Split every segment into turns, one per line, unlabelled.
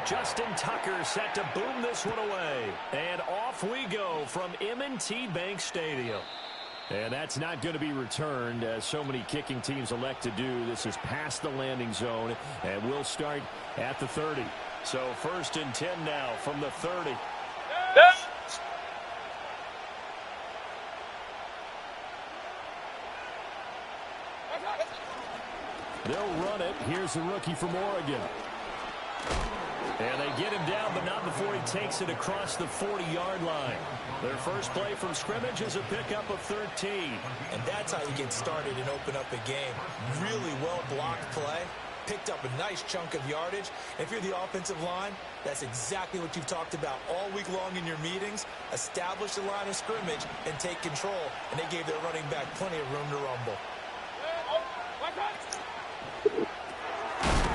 Justin Tucker set to boom this one away. And off we go from M&T Bank Stadium. And that's not going to be returned, as so many kicking teams elect to do. This is past the landing zone, and we'll start at the 30. So 1st and 10 now from the 30. They'll run it. Here's the rookie from Oregon. And they get him down, but not before he takes it across the 40-yard line. Their first play from scrimmage is a pickup of 13.
And that's how you get started and open up a game. Really well-blocked play. Picked up a nice chunk of yardage. If you're the offensive line, that's exactly what you've talked about all week long in your meetings. Establish the line of scrimmage and take control. And they gave their running back plenty of room to rumble.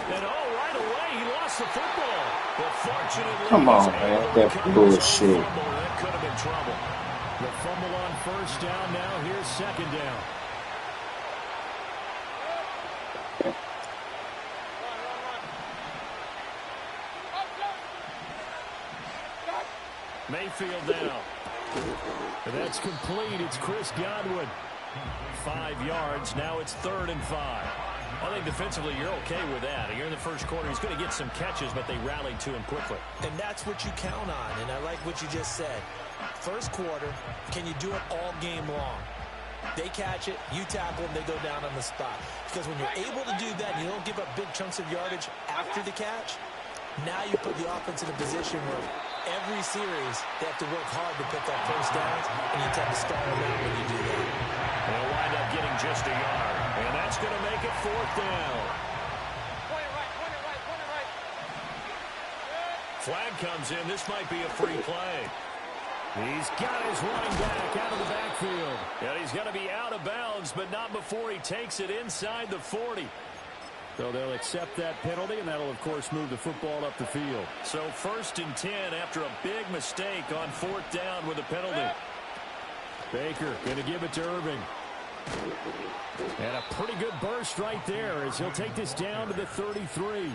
And right away, he lost the football. But fortunately,
come on, man, that bullshit.
That could have been trouble. The fumble on 1st down now. Here's 2nd down. Mayfield down. And that's complete. It's Chris Godwin. 5 yards. Now it's 3rd and 5. I think defensively you're okay with that. You're in the first quarter. He's going to get some catches, but they rallied to him quickly.
And that's what you count on, and I like what you just said. First quarter, can you do it all game long? They catch it, you tackle them, they go down on the spot. Because when you're able to do that and you don't give up big chunks of yardage after the catch, now you put the offense in a position where every series they have to work hard to pick up first downs, and you tend to stall them out when you do that.
They'll wind up getting just a yard, and that's going to make it 4th down. Flag comes in. This might be a free play. He's got his running back out of the backfield. And he's going to be out of bounds, but not before he takes it inside the 40. So they'll accept that penalty, and that'll, of course, move the football up the field. So 1st and 10 after a big mistake on 4th down with a penalty. Baker going to give it to Irving. And a pretty good burst right there as he'll take this down to the 33.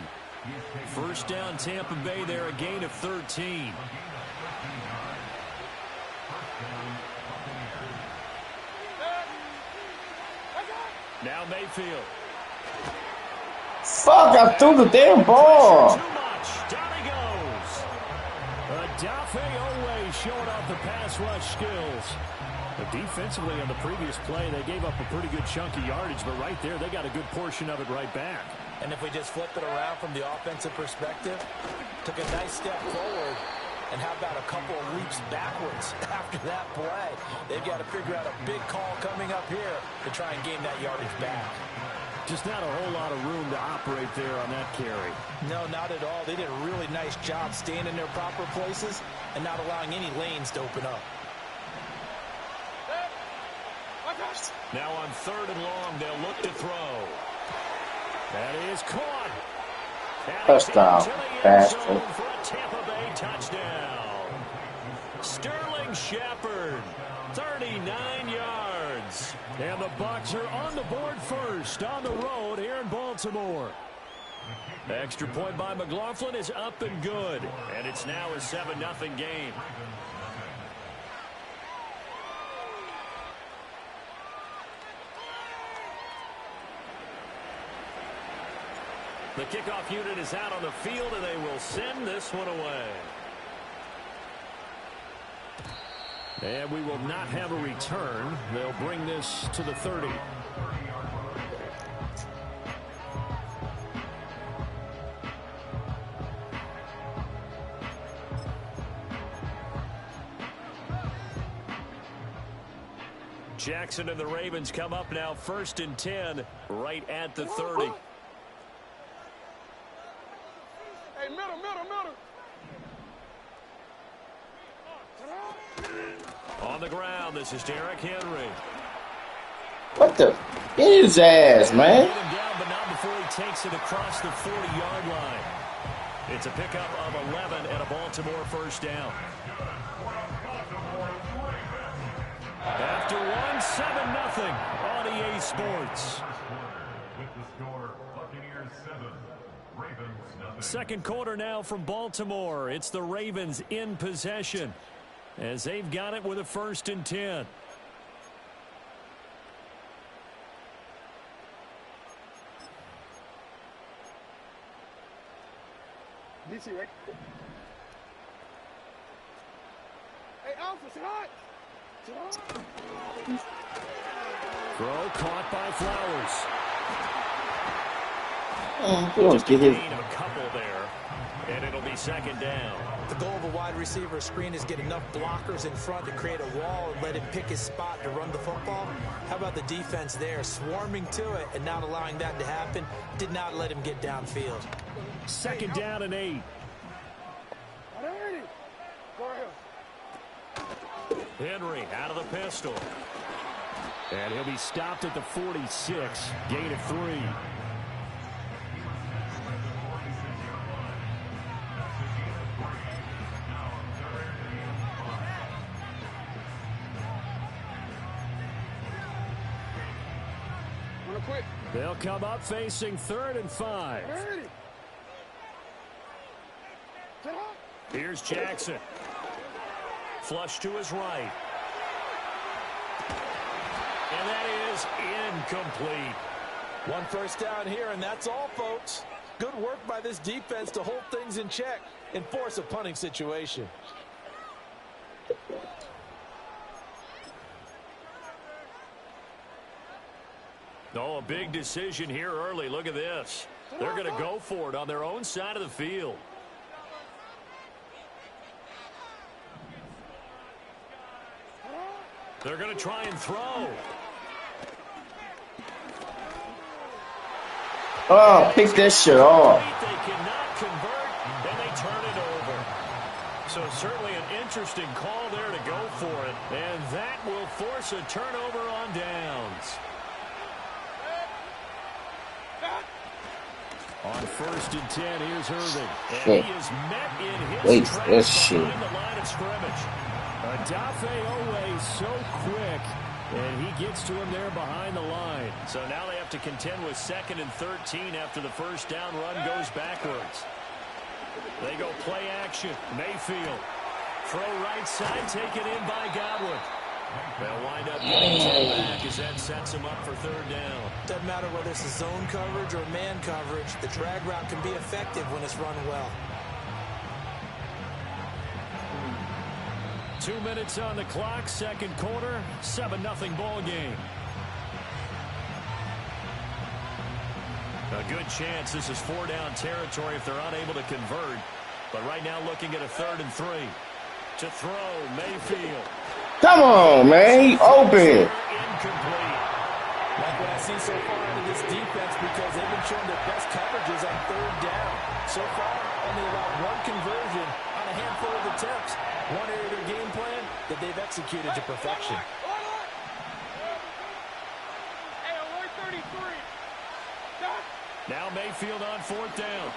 1st down Tampa Bay there, a gain of 13. Now Mayfield.
Fuck, I threw the damn ball.
Too much. Down he goes. Odafe Oweh showing off the pass rush skills. But defensively on the previous play, they gave up a pretty good chunk of yardage, but right there, they got a good portion of it right back.
And if we just flip it around from the offensive perspective, took a nice step forward, and how about a couple of leaps backwards after that play? They've got to figure out a big call coming up here to try and gain that yardage back.
Just not a whole lot of room to operate there on that carry.
No, not at all. They did a really nice job staying in their proper places and not allowing any lanes to open up.
Now on 3rd and long, they'll look to throw. That is caught.
Touchdown, bastard.
For a Tampa Bay touchdown. Sterling Shepard, 39 yards. And the Bucs are on the board first on the road here in Baltimore. Extra point by McLaughlin is up and good. And it's now a 7-0 game. The kickoff unit is out on the field, and they will send this one away. And we will not have a return. They'll bring this to the 30. Jackson and the Ravens come up now 1st and 10 right at the 30.
Hey, middle.
On the ground, this is Derrick Henry.
What the? Get his ass, man.
Get him down, but not before he takes it across the 40-yard line. It's a pickup of 11 and a Baltimore 1st down. After one, 7-0 on EA Sports.
With the score, Buccaneers 7,
Second quarter now from Baltimore. It's the Ravens in possession as they've got it with a 1st and 10.
DC, right? Hey, Alpha, sit hot! Sit hot!
Throw caught by Flowers.
We don't get his.
A couple there, and it'll be 2nd down.
The goal of a wide receiver screen is get enough blockers in front to create a wall and let him pick his spot to run the football. How about the defense there, swarming to it and not allowing that to happen? Did not let him get downfield.
2nd down and 8. Henry out of the pistol. And he'll be stopped at the 46. Gain of 3. They'll come up facing 3rd and 5. Here's Jackson. Flush to his right. And that is incomplete.
1 first down here, and that's all, folks. Good work by this defense to hold things in check and force a punting situation.
Oh, a big decision here early. Look at this. They're going to go for it on their own side of the field. They're going to try and throw.
Oh, pick that shit off.
They cannot convert, and they turn it over. So certainly an interesting call there to go for it, and that will force a turnover on downs. On 1st and 10, here's Irving. And he is met in his tracks behind the line of scrimmage. Odafe Oweh so quick, and he gets to him there behind the line. So now they have to contend with 2nd and 13 after the 1st down run goes backwards. They go play action. Mayfield. Throw right side, taken in by Godwin. They'll wind up getting 10 back as that sets him up for 3rd down.
Doesn't matter whether it's a zone coverage or man coverage, the drag route can be effective when it's run well.
2 minutes on the clock, 2nd quarter, 7-0 ball game. A good chance this is 4-down territory if they're unable to convert. But right now looking at a 3rd and 3. To throw, Mayfield.
Come on, man. Open.
Incomplete.
Like what I see so far out of this defense because they've been showing their best coverages on 3rd down. So far, only about 1 conversion on a handful of attempts. One area of their game plan that they've executed to perfection.
Now Mayfield on 4th down.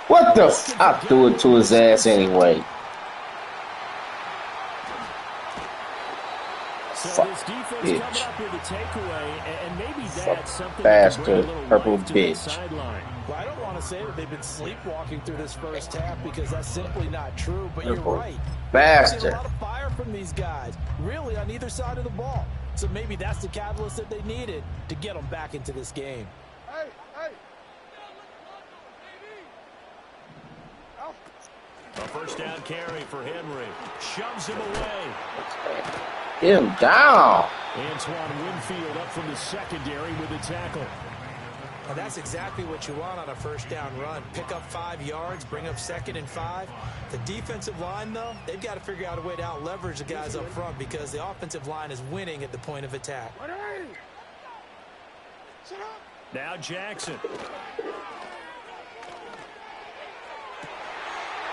What the f? I threw it to his ass anyway.
So this defense coming up with a takeaway, and maybe that's something
bastard, purple bitch.
Well, I don't want to say that they've been sleepwalking through this 1st half because that's simply not true, but you're right.
Bastard.
We've seen a lot of fire from these guys, really on either side of the ball. So maybe that's the catalyst that they needed to get them back into this game.
Hey, hey.
A 1st down carry for Henry. Shoves him away.
Get him down.
Antoine Winfield up from the secondary with the tackle.
And that's exactly what you want on a 1st down run. Pick up 5 yards, bring up 2nd and 5. The defensive line, though, they've got to figure out a way to out-leverage the guys up front because the offensive line is winning at the point of attack.
Now Jackson.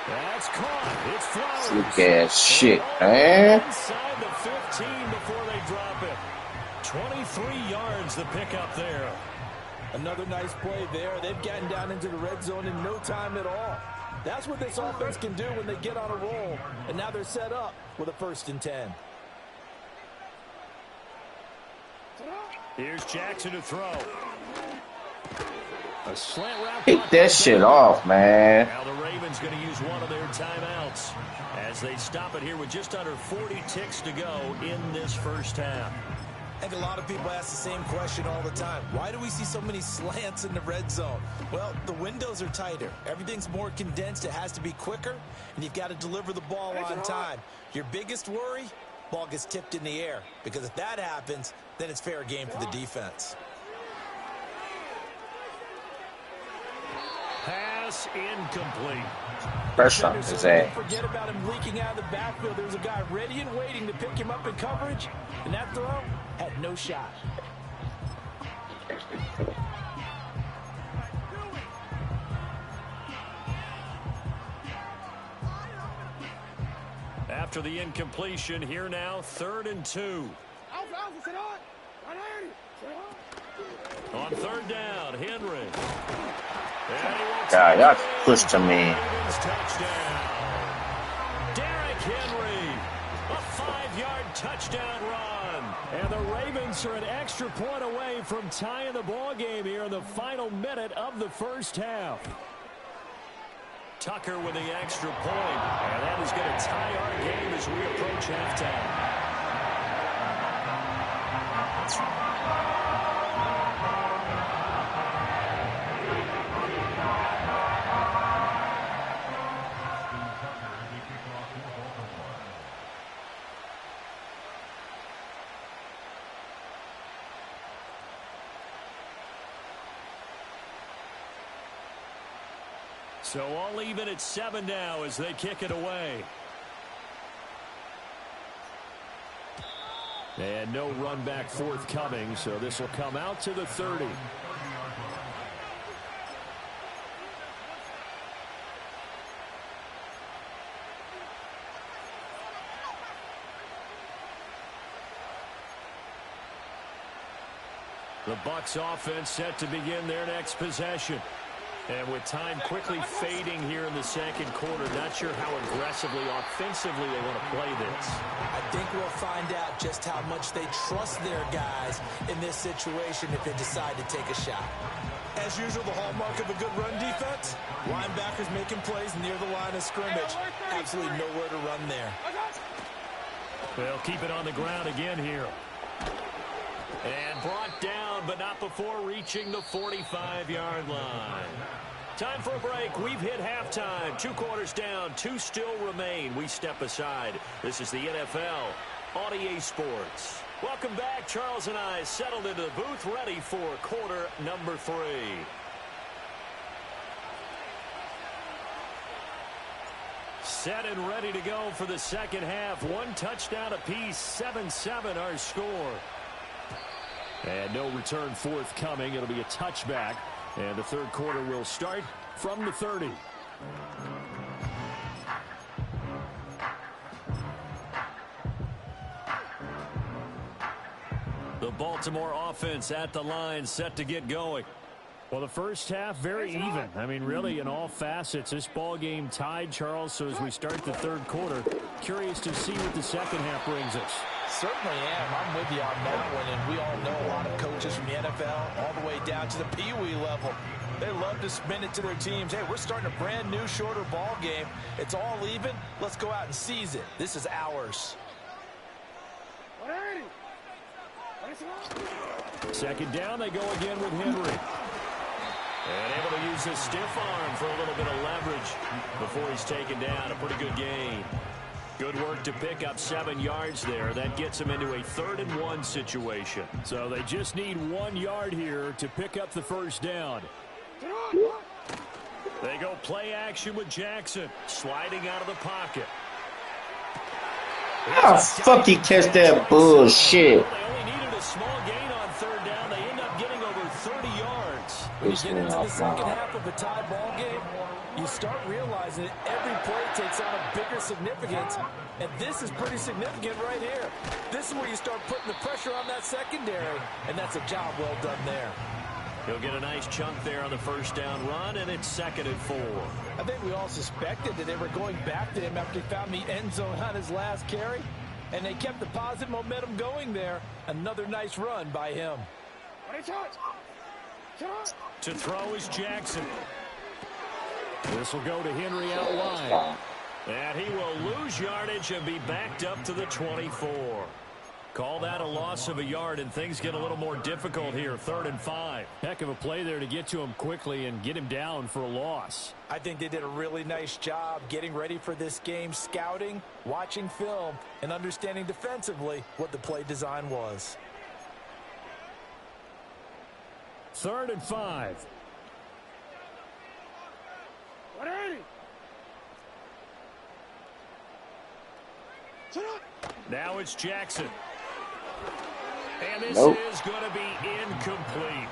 That's caught. It's Flowers.
Look at shit, man.
Inside the 15 before they drop it. 23 yards the pickup there.
Another nice play there. They've gotten down into the red zone in no time at all. That's what this offense can do when they get on a roll. And now they're set up with a 1st and 10.
Here's Jackson to throw. A slant route.
Kick that shit off, man.
Now the Ravens going to use one of their timeouts as they stop it here with just under 40 ticks to go in this first half.
I think a lot of people ask the same question all the time. Why do we see so many slants in the red zone? Well, the windows are tighter. Everything's more condensed. It has to be quicker, and you've got to deliver the ball on time. Your biggest worry, ball gets tipped in the air, because if that happens, then it's fair game for the defense.
Pass incomplete.
Pressure on his ass.
Forget about him leaking out of the backfield. There's a guy ready and waiting to pick him up in coverage, and that throw had no shot.
After the incompletion, here now, 3rd and 2. On 3rd down, Henry.
God, y'all pushed him in.
Touchdown. Derrick Henry, a 5-yard touchdown run. And the Ravens are an extra point away from tying the ball game here in the final minute of the first half. Tucker with the extra point, and that is going to tie our game as we approach halftime. So all even at 7 now as they kick it away. And no run back forthcoming, so this will come out to the 30. The Bucs offense set to begin their next possession. And with time quickly fading here in the second quarter, not sure how aggressively, offensively they want to play this.
I think we'll find out just how much they trust their guys in this situation if they decide to take a shot. As usual, the hallmark of a good run defense, linebackers making plays near the line of scrimmage. Absolutely nowhere to run there.
They'll keep it on the ground again here. And brought down, but not before reaching the 45-yard line. Time for a break. We've hit halftime. 2 quarters down. 2 still remain. We step aside. This is the NFL on EA Sports. Welcome back. Charles and I settled into the booth, ready for quarter number 3. Set and ready to go for the second half. 1 touchdown apiece. 7-7 our score. And no return forthcoming. It'll be a touchback. And the third quarter will start from the 30. The Baltimore offense at the line, set to get going. Well, the first half, very even. I mean, really, in all facets, this ball game tied, Charles. So as we start the third quarter, curious to see what the second half brings us.
Certainly am. I'm with you on that one. And we all know a lot of coaches from the NFL all the way down to the Pee-wee level. They love to spin it to their teams. Hey, we're starting a brand new, shorter ball game. It's all even. Let's go out and seize it. This is ours.
Second down, they go again with Henry. And able to use his stiff arm for a little bit of leverage before he's taken down. A pretty good gain. Good work to pick up 7 yards there. That gets him into a 3rd and 1 situation. So they just need 1 yard here to pick up the first down. They go play action with Jackson. Sliding out of the pocket.
How the fuck he catch that bullshit?
They only needed a small gain on 3rd down. They end up getting over 30 yards.
When you get into the second half of a tie ball game, you start realizing that every play takes on a bigger significance, and this is pretty significant right here. This is where you start putting the pressure on that secondary, and that's a job well done there.
He'll get a nice chunk there on the first down run, and it's 2nd and 4.
I think we all suspected that they were going back to him after he found the end zone on his last carry, and they kept the positive momentum going there. Another nice run by him.
To throw is Jackson. This will go to Henry out wide. And he will lose yardage and be backed up to the 24. Call that a loss of a yard, and things get a little more difficult here. 3rd and 5.
Heck of a play there to get to him quickly and get him down for a loss.
I think they did a really nice job getting ready for this game, scouting, watching film, and understanding defensively what the play design was.
3rd and 5.
Now it's Jackson. And this
Nope.
is going to be incomplete.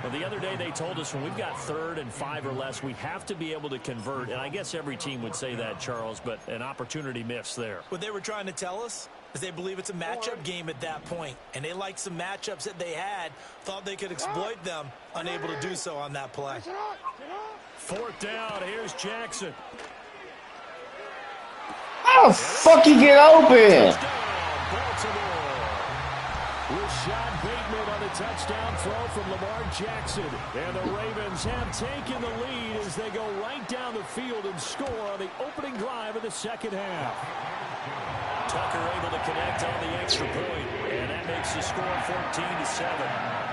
Well, the other day they told us when we've got 3rd and 5 or less, we have to be able to convert. And I guess every team would say that, Charles, but an opportunity missed there.
What they were trying to tell us is they believe it's a matchup game at that point. And they liked some matchups that they had, thought they could exploit them, unable to do so on that play.
4th down, here's Jackson.
How the fuck you get open?
Baltimore. Rashad Bateman on the touchdown throw from Lamar Jackson. And the Ravens have taken the lead as they go right down the field and score on the opening drive of the second half. Tucker able to connect on the extra point, and that makes the score 14-7.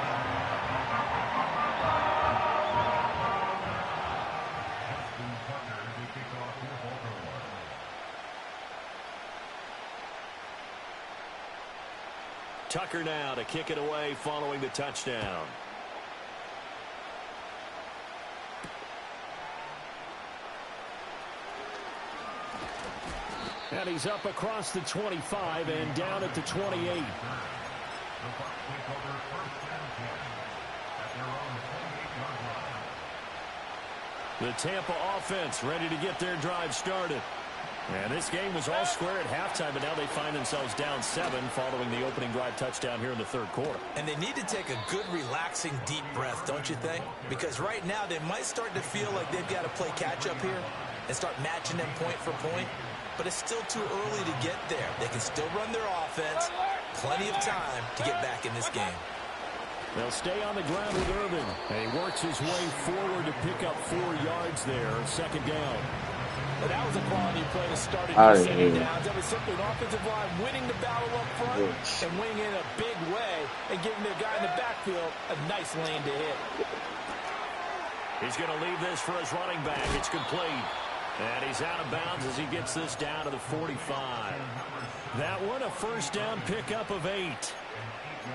Tucker now to kick it away following the touchdown. And he's up across the 25 and down at the 28. The Tampa offense ready to get their drive started. And this game was all square at halftime, but now they find themselves down 7 following the opening drive touchdown here in the 3rd quarter.
And they need to take a good, relaxing, deep breath, don't you think? Because right now they might start to feel like they've got to play catch-up here and start matching them point for point. But it's still too early to get there. They can still run their offense. Plenty of time to get back in this game.
They'll stay on the ground with Irvin. And he works his way forward to pick up 4 yards there. 2nd down.
But that was a quality play to start in
Out
the
of
second
here.
downs. That was simply an offensive line winning the battle up front and winning in a big way and giving their guy in the backfield a nice lane to hit.
He's going to leave this for his running back. It's complete. And he's out of bounds as he gets this down to the 45. That one a 1st down pickup of 8.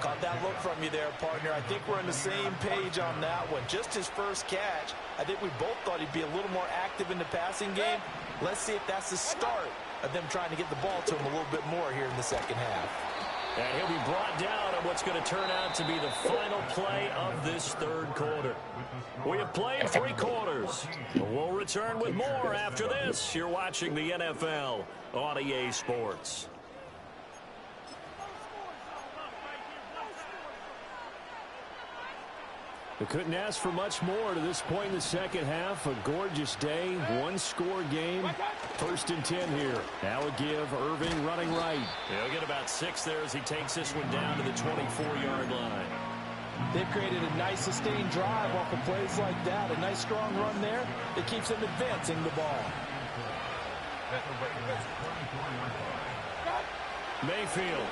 Caught that look from you there, partner. I think we're on the same page on that one. Just his first catch. I think we both thought he'd be a little more active in the passing game. Let's see if that's the start of them trying to get the ball to him a little bit more here in the second half.
And he'll be brought down on what's going to turn out to be the final play of this 3rd quarter. We have played 3 quarters. We'll return with more after this. You're watching the NFL on EA Sports.
They couldn't ask for much more to this point in the second half. A gorgeous day, 1-score game. 1st and 10 here. Now a give, Irving running right.
He'll get about 6 there as he takes this one down to the 24-yard line.
They've created a nice sustained drive off of plays like that. A nice strong run there that keeps them advancing the ball.
Mayfield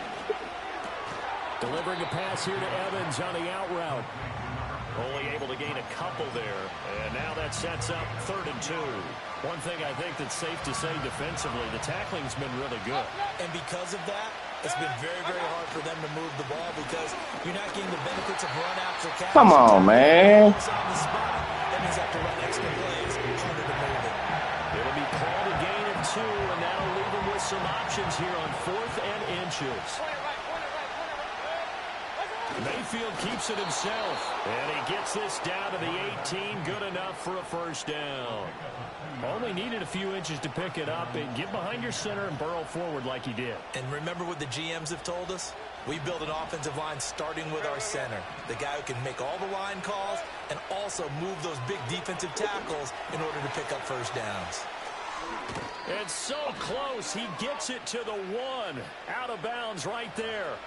delivering a pass here to Evans on the out route. Only able to gain a couple there. And now that sets up 3rd and 2. One thing I think that's safe to say defensively, the tackling's been really good.
And because of that, it's been very, very hard for them to move the ball because you're not getting the benefits of run after catch.
Come on, man.
On the spot. That means you have to run extra plays. Harder to move it.
It'll be called a gain of 2, and that'll leave them with some options here on 4th and inches. Mayfield keeps it himself, and he gets this down to the 18, good enough for a 1st down. Only needed a few inches to pick it up and get behind your center and burrow forward like he did.
And remember what the GMs have told us? We build an offensive line starting with our center, the guy who can make all the line calls and also move those big defensive tackles in order to pick up 1st downs.
It's so close, he gets it to the 1, out of bounds right there.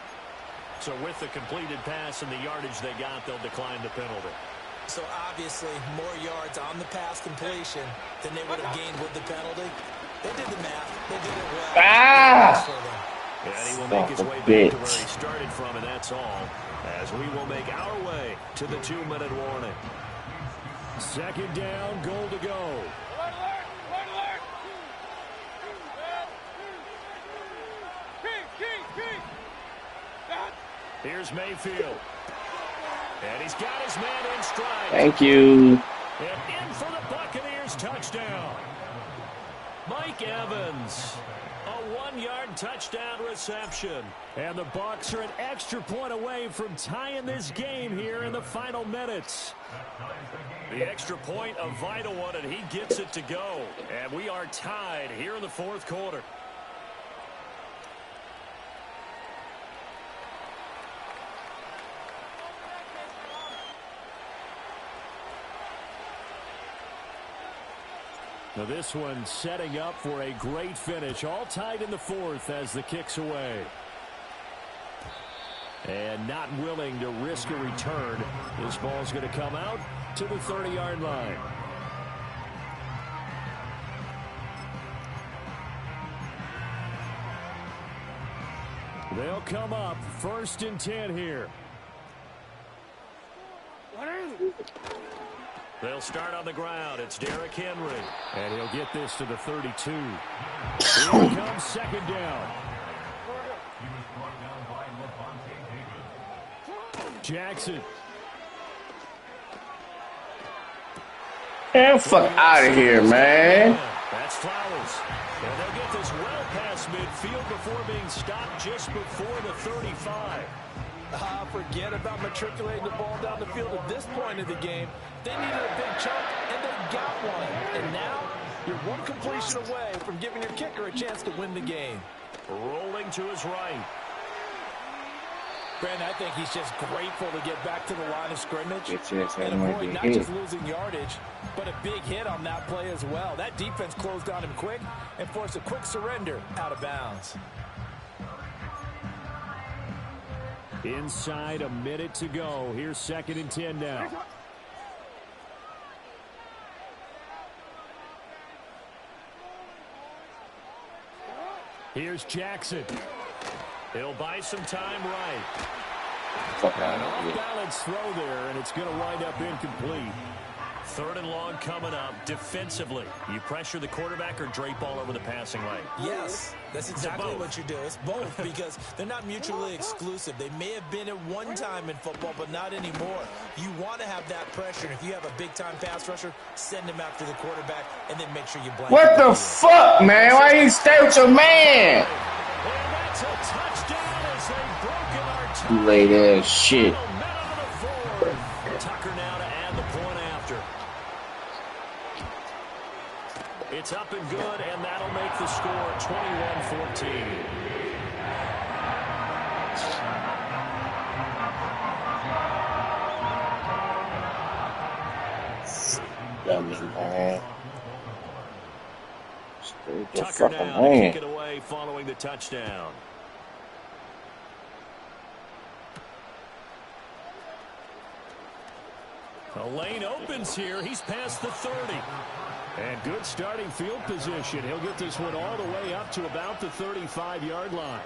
So with the completed pass and the yardage they got, they'll decline the penalty.
So obviously more yards on the pass completion than they would have gained with the penalty. They did the math. They did it well.
Ah!
And he will make his way back to where he started from, and that's all. As we will make our way to the 2-minute warning.
Second down, goal to go. Here's Mayfield. And he's got his man in stride.
Thank you.
And in for the Buccaneers touchdown. Mike Evans. A 1-yard touchdown reception.
And the Bucs are an extra point away from tying this game here in the final minutes.
The extra point, a vital one, and he gets it to go. And we are tied here in the fourth quarter.
Now this one setting up for a great finish. All tied in the fourth as the kick's away. And not willing to risk a return. This ball's going to come out to the 30-yard line. They'll come up 1st and 10 here.
They'll start on the ground. It's Derrick Henry.
And he'll get this to the 32. Here comes second down. Jackson.
Man, fuck out of here, man.
That's Flowers. And they'll get this well past midfield before being stopped just before the 35.
Forget about matriculating the ball down the field at this point of the game. They needed a big chunk, and they got one. And now you're one completion away from giving your kicker a chance to win the game.
Rolling to his right.
Brandon, I think he's just grateful to get back to the line of scrimmage
Yes,
and avoid not just losing yardage, but a big hit on that play as well. That defense closed on him quick and forced a quick surrender out of bounds.
Inside a minute to go. Here's 2nd and 10 now. Here's Jackson.
He'll buy some time right.
An off-balance throw there, and it's going to wind up incomplete.
3rd and long coming up. Defensively, you pressure the quarterback or drape all over the passing lane?
Yes, that's exactly what you do. It's both because they're not mutually exclusive. They may have been at one time in football, but not anymore. You want to have that pressure. And if you have a big-time pass rusher, send him after the quarterback and then make sure you blanket.
What the fuck, man? Why you stay with your man?
And that's a touchdown as they've broken our tie.
You lay there, shit.
Tucker now to add the point after. It's up and good, and that'll make the score 21-14.
Dummy, man.
Tucker now to kick it away following the touchdown. The lane opens here. He's past the 30.
And good starting field position. He'll get this one all the way up to about the 35-yard line.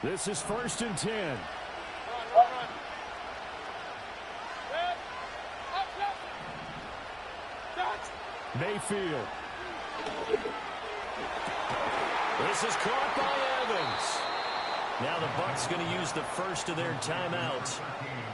This is 1st and 10. Mayfield.
This is caught by Evans. Now the Bucs going to use the first of their timeouts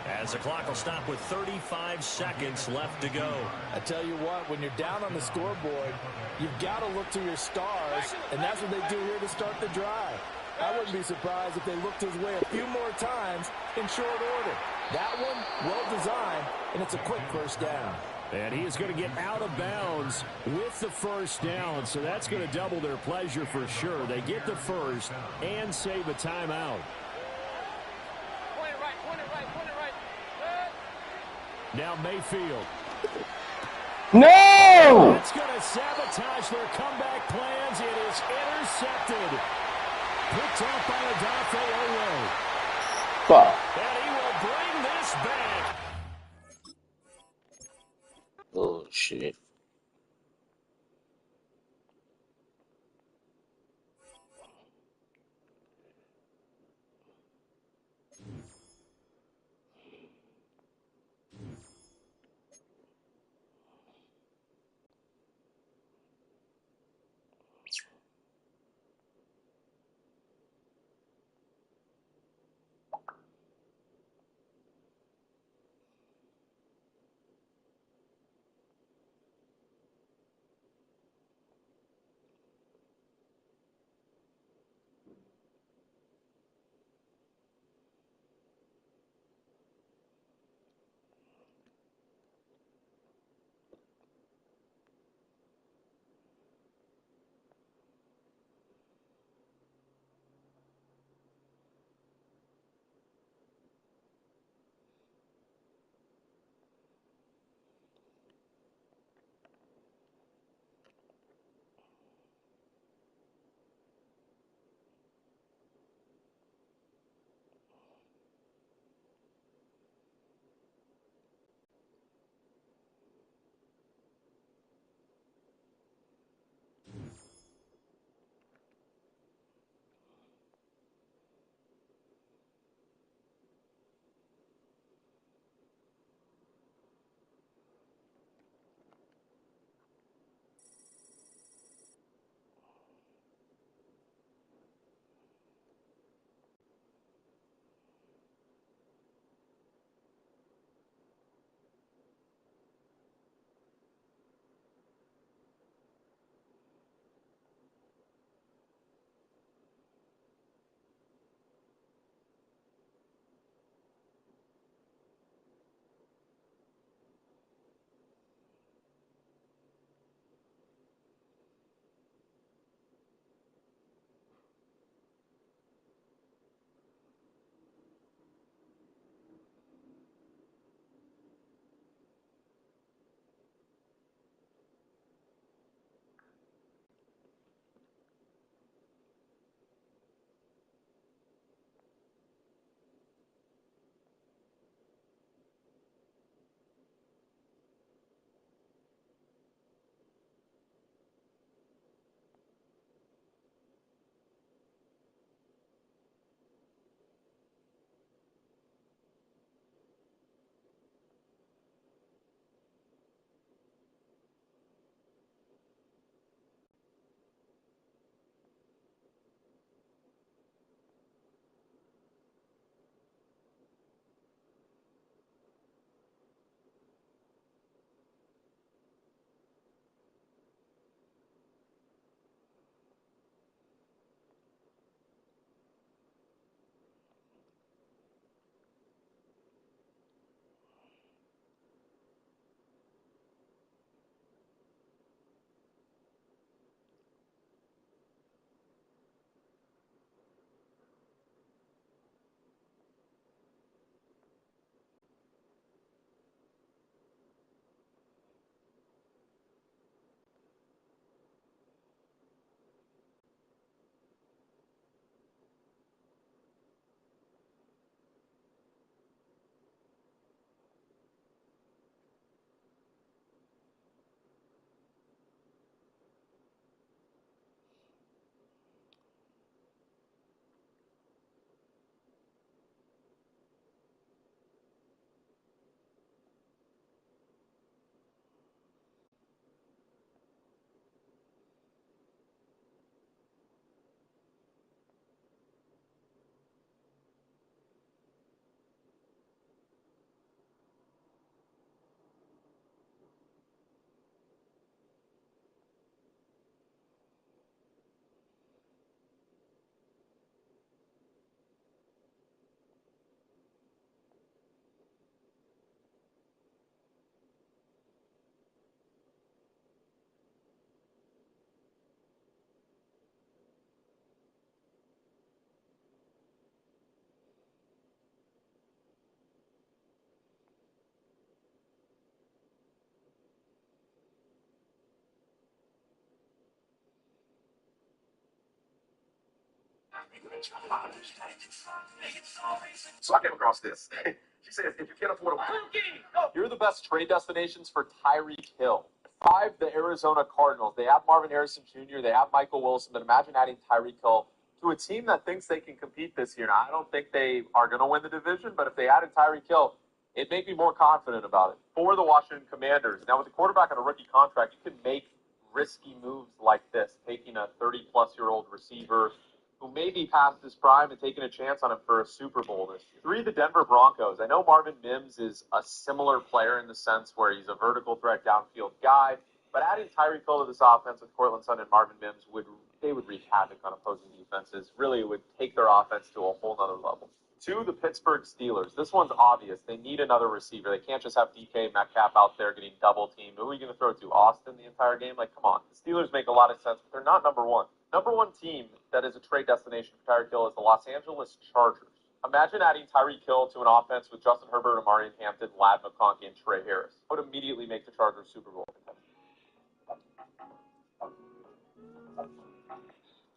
as the clock will stop with 35 seconds left to go.
I tell you what, when you're down on the scoreboard, you've got to look to your stars, and that's what they do here to start the drive. I wouldn't be surprised if they looked his way a few more times in short order. That one, well designed, and it's a quick first down.
And he is going to get out of bounds with the first down, so that's going to double their pleasure for sure. They get the first and save a timeout.
Point it right.
Now Mayfield.
No!
That's going to sabotage their comeback plans. It is intercepted. picked off by Odafe Oweh.
Fuck.
And he will bring this back.
Oh, shit.
So I came across this. She says, if you can't afford a here are the best trade destinations for Tyreek Hill. 5, the Arizona Cardinals. They have Marvin Harrison Jr., they have Michael Wilson, but imagine adding Tyreek Hill to a team that thinks they can compete this year. Now, I don't think they are going to win the division, but if they added Tyreek Hill, it made me more confident about it. For the Washington Commanders, now with the quarterback on a rookie contract, you can make risky moves like this, taking a 30-plus-year-old receiver who may be past his prime and taking a chance on him for a Super Bowl this year. 3, the Denver Broncos. I know Marvin Mims is a similar player in the sense where he's a vertical threat downfield guy, but adding Tyreek Hill to this offense with Courtland Sutton and Marvin Mims would wreak havoc on opposing defenses. Really, it would take their offense to a whole nother level. 2, the Pittsburgh Steelers. This one's obvious. They need another receiver. They can't just have DK Metcalf out there getting double teamed. Who are you going to throw to? Austin the entire game? Like, come on. The Steelers make a lot of sense, but they're not number one. Number one team that is a trade destination for Tyreek Hill is the Los Angeles Chargers. Imagine adding Tyreek Hill to an offense with Justin Herbert, Amari Hampton, Ladd McConkey, and Trey Harris. That would immediately make the Chargers Super Bowl contenders.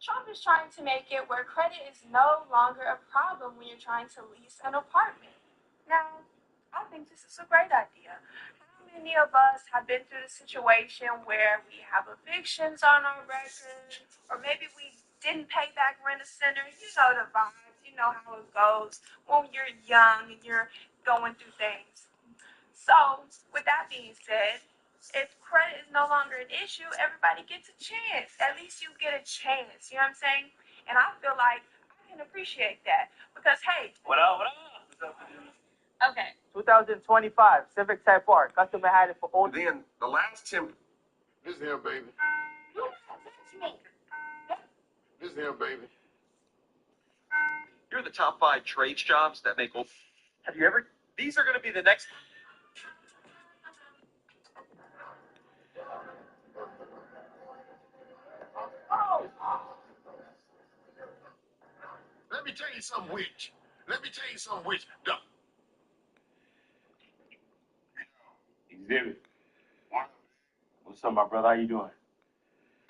Trump is trying to make it where credit is no longer a problem when you're trying to lease an apartment. Now, I think this is a great idea. How many of us have been through the situation where we have evictions on our record, or maybe we didn't pay back rent-a-center? You know the vibes. You know how it goes when you're young and you're going through things. So, with that being said, if credit is no longer an issue, everybody gets a chance. At least you get a chance. You know what I'm saying? And I feel like I can appreciate that. Because, hey.
What up?
Okay.
2025, Civic Type R. Customer had it for old.
Then the last 10.
This here, baby. This here, baby.
Here are the top 5 trades jobs that make. Have you ever? These are going to be the next.
Let me tell you something, Witch.
Exhibit. What's up, my brother? How you doing?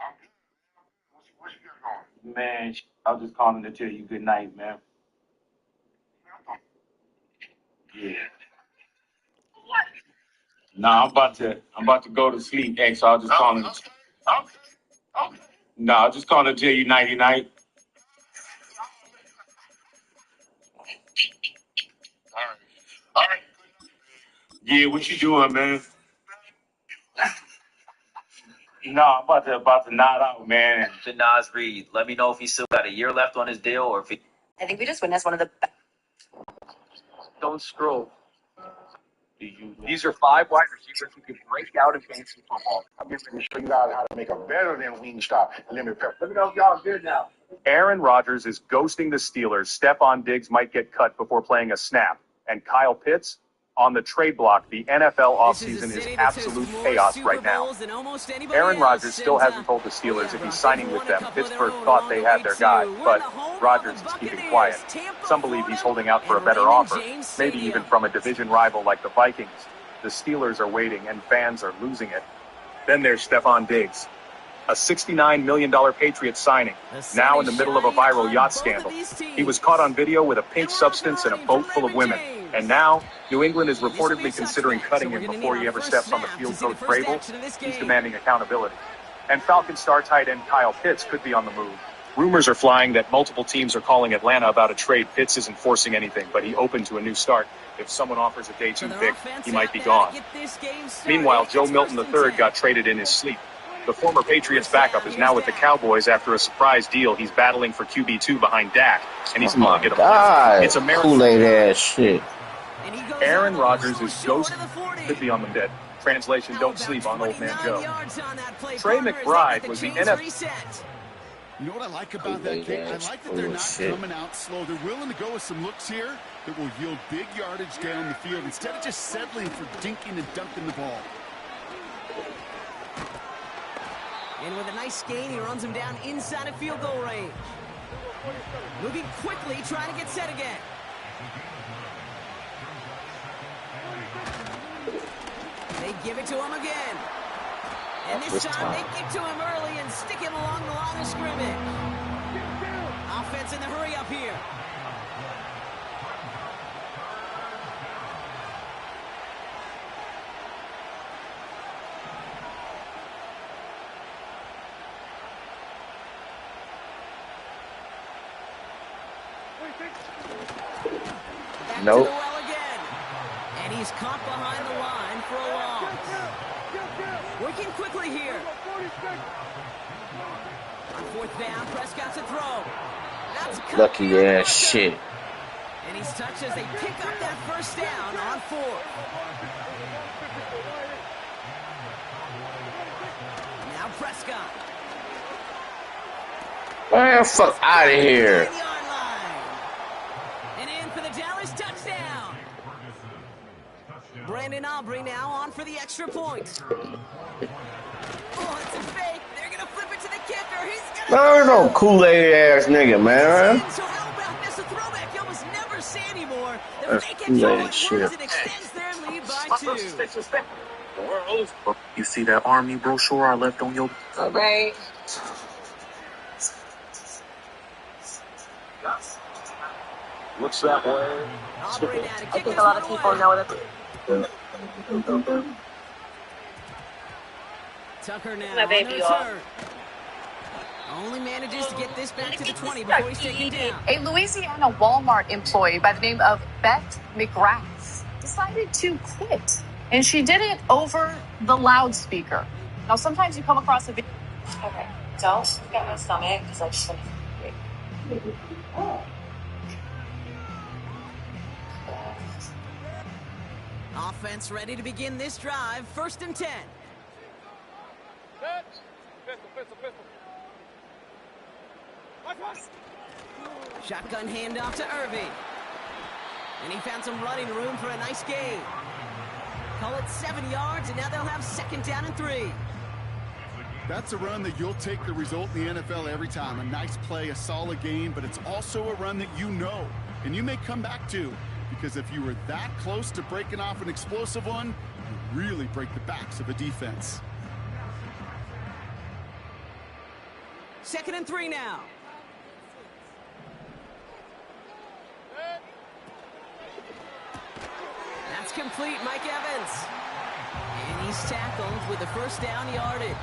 I'm good. What you got going?
Man, I was just calling to tell you good night, man. Yeah.
What?
Nah, I'm about to go to sleep, X. So I was just calling.
Okay.
Nah, I was just calling to tell you nighty night.
All right.
Yeah, what you doing, man? Nah, I'm about to nod out, man.
To Nas Reed. Let me know if he's still got a year left on his deal or if he.
I think we just witnessed one of the best.
Don't scroll. These are 5 wide receivers who can break out in fantasy football.
I'm just going to show you guys how to make a better than Wingstop lemon pepper. Let me know if y'all good now.
Aaron Rodgers is ghosting the Steelers. Stephon Diggs might get cut before playing a snap. And Kyle Pitts on the trade block. The NFL offseason is absolute chaos right now. Aaron Rodgers still hasn't told the Steelers if he's signing with them. Pittsburgh thought they had their guy, but Rodgers is keeping quiet. Some believe he's holding out for a better offer, maybe even from a division rival like the Vikings. The Steelers are waiting, and fans are losing it. Then there's Stephon Diggs, a $69 million Patriots signing, now in the middle of a viral yacht scandal. He was caught on video with a pink substance in a boat full of women. And now, New England is reportedly considering cutting him before he ever steps on the field. Coach Vrabel, he's demanding accountability. And Falcons star tight end Kyle Pitts could be on the move. Rumors are flying that multiple teams are calling Atlanta about a trade. Pitts isn't forcing anything, but he open to a new start. If someone offers a day 2 pick, he might be gone. Meanwhile, Joe Milton III got traded in his sleep. The former Patriots backup is now with the Cowboys after a surprise deal. He's battling for QB2 behind Dak, and he's calling it a
God,
it's a marathon.
Kool-Aid ass shit.
Aaron Rodgers is ghosted. Could be on the bed. Translation, don't sleep on old man Joe. Trey McBride was the NFL.
You know what I like about that, Kate? I like that they're not coming out slow. They're willing to go with some looks here that will yield big yardage down the field instead of just settling for dinking and dunking the ball.
And with a nice gain, he runs him down inside of field goal range. Moving quickly, trying to get set again. They give it to him again. And this time they get to him early and stick him along the line of scrimmage. defense in the hurry up here.
Nope.
Well again. And he's caught behind the line for a loss. Working quickly here. On fourth down, Prescott's a throw. That's
lucky ass shit.
And he's touched as they pick up that first down on fourth. Now Prescott.
Man, fuck out of here.
Brandon Aubrey now on for the extra point. Oh, it's a fake. They're going to flip it to the kicker. He's going to...
No Kool-Aid ass nigga, man.
So how about this? A throwback you almost never see anymore.
That's Kool-Aid shit.
It extends their lead by 2.
You see that Army brochure I left on your...
Right.
Looks that way.
I think a lot of people know that.
Tucker now.
My baby off.
Only manages to get this back to the 20 before he's taken down.
A Louisiana Walmart employee by the name of Beth McGrath decided to quit. And she did it over the loudspeaker. Now, sometimes you come across a video.
Okay, don't get my stomach because I just want to.
Offense ready to begin this drive. 1st and 10. Shotgun handoff to Irving. And he found some running room for a nice gain. Call it 7 yards, and now they'll have 2nd down and 3.
That's a run that you'll take the result in the NFL every time. A nice play, a solid game, but it's also a run that you know, and you may come back to. Because if you were that close to breaking off an explosive one, you really break the backs of a defense.
2nd and 3 now. That's complete, Mike Evans. And he's tackled with the 1st down yardage.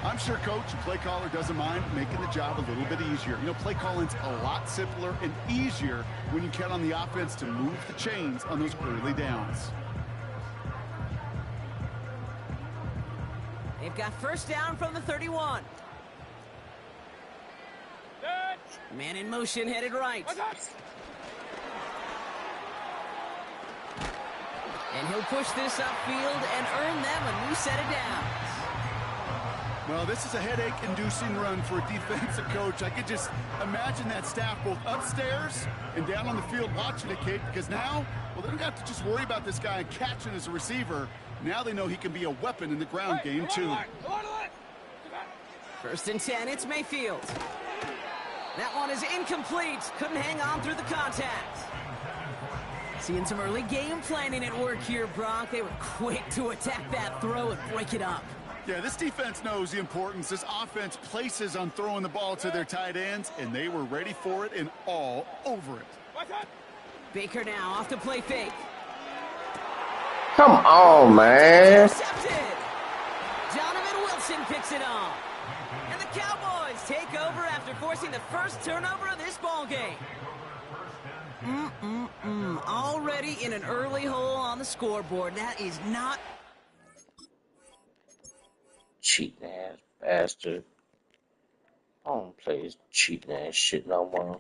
I'm sure coach and play caller doesn't mind making the job a little bit easier. You know, play calling's a lot simpler and easier when you count on the offense to move the chains on those early downs.
They've got 1st down from the 31. Man in motion, headed right. And he'll push this upfield and earn them a new set of downs.
Well, this is a headache-inducing run for a defensive coach. I could just imagine that staff both upstairs and down on the field watching it, Kate, because now, well, they don't have to just worry about this guy catching as a receiver. Now they know he can be a weapon in the ground game, too.
1st and 10, it's Mayfield. That one is incomplete. Couldn't hang on through the contact. Seeing some early game planning at work here, Brock. They were quick to attack that throw and break it up.
Yeah, this defense knows the importance this offense places on throwing the ball to their tight ends, and they were ready for it and all over it.
Baker now off the play fake.
Come on, man.
Intercepted. Donovan Wilson picks it off. And the Cowboys take over after forcing the 1st turnover of this ball game. Already in an early hole on the scoreboard. That is not...
Cheating ass bastard. I don't play this cheating ass shit no more.